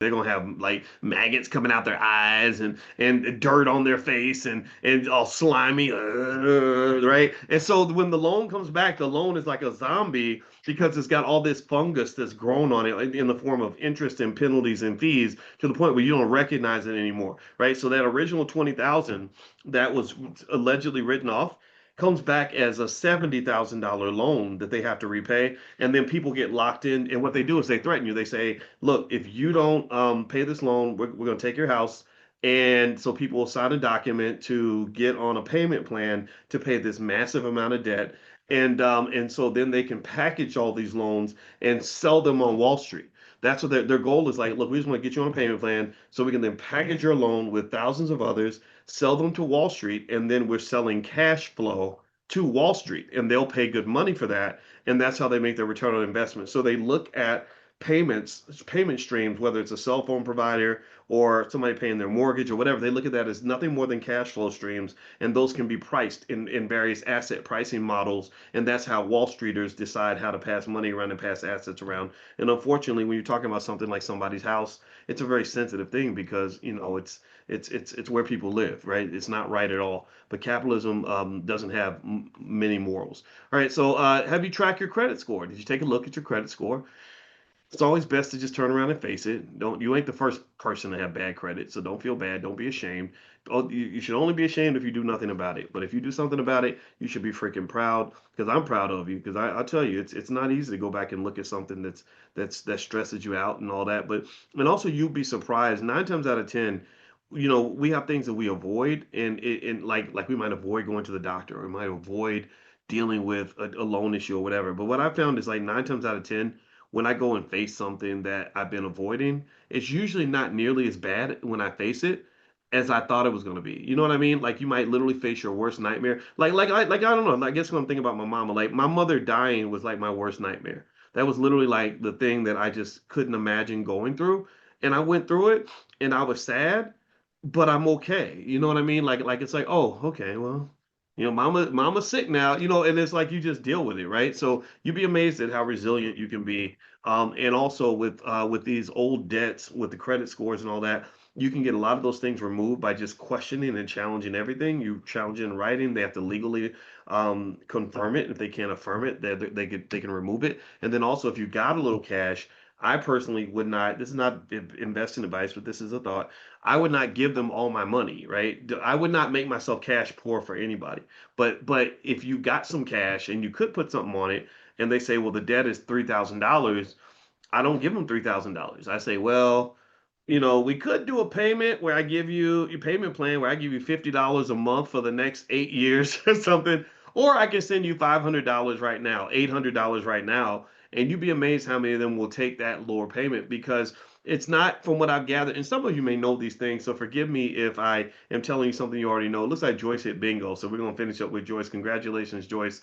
They're gonna have like maggots coming out their eyes and dirt on their face and all slimy, right? And so when the loan comes back, the loan is like a zombie because it's got all this fungus that's grown on it in the form of interest and penalties and fees to the point where you don't recognize it anymore, right? So that original 20,000 that was allegedly written off comes back as a $70,000 loan that they have to repay, and then people get locked in. And what they do is they threaten you. They say, look, if you don't pay this loan, we're going to take your house. And so people will sign a document to get on a payment plan to pay this massive amount of debt. And so then they can package all these loans and sell them on Wall Street. That's what their goal is. Like, look, we just want to get you on a payment plan so we can then package your loan with thousands of others, sell them to Wall Street, and then we're selling cash flow to Wall Street, and they'll pay good money for that, and that's how they make their return on investment. So they look at payment streams, whether it's a cell phone provider or somebody paying their mortgage or whatever. They look at that as nothing more than cash flow streams, and those can be priced in various asset pricing models, and that's how Wall Streeters decide how to pass money around and pass assets around. And unfortunately, when you're talking about something like somebody's house, it's a very sensitive thing because it's where people live, right? It's not right at all. But capitalism doesn't have many morals. All right, so have you tracked your credit score? Did you take a look at your credit score? It's always best to just turn around and face it. Don't You ain't the first person to have bad credit, so don't feel bad. Don't be ashamed. Oh, you should only be ashamed if you do nothing about it. But if you do something about it, you should be freaking proud. Because I'm proud of you. Because I tell you, it's not easy to go back and look at something that stresses you out and all that. But and also you'll be surprised. 9 times out of 10, we have things that we avoid, and like we might avoid going to the doctor, or we might avoid dealing with a loan issue or whatever. But what I found is like 9 times out of 10, when I go and face something that I've been avoiding, it's usually not nearly as bad when I face it as I thought it was going to be. You know what I mean? Like you might literally face your worst nightmare. I don't know. I guess when I'm thinking about my mama, like my mother dying was like my worst nightmare. That was literally like the thing that I just couldn't imagine going through, and I went through it, and I was sad, but I'm okay. You know what I mean? Like it's like, oh, okay, well, mama's sick now, and it's like you just deal with it, right? So you'd be amazed at how resilient you can be. And also with these old debts, with the credit scores and all that, you can get a lot of those things removed by just questioning and challenging everything. You challenge it in writing, they have to legally confirm it. If they can't affirm it, they can remove it. And then also if you got a little cash, I personally would not, this is not investing advice, but this is a thought. I would not give them all my money, right? I would not make myself cash poor for anybody. But if you got some cash and you could put something on it, and they say, well, the debt is $3,000, I don't give them $3,000. I say, well, we could do a payment where I give you your payment plan where I give you $50 a month for the next 8 years or something. Or I can send you $500 right now, $800 right now, and you'd be amazed how many of them will take that lower payment because it's not, from what I've gathered. And some of you may know these things, so forgive me if I am telling you something you already know. It looks like Joyce hit bingo, so we're gonna finish up with Joyce. Congratulations, Joyce.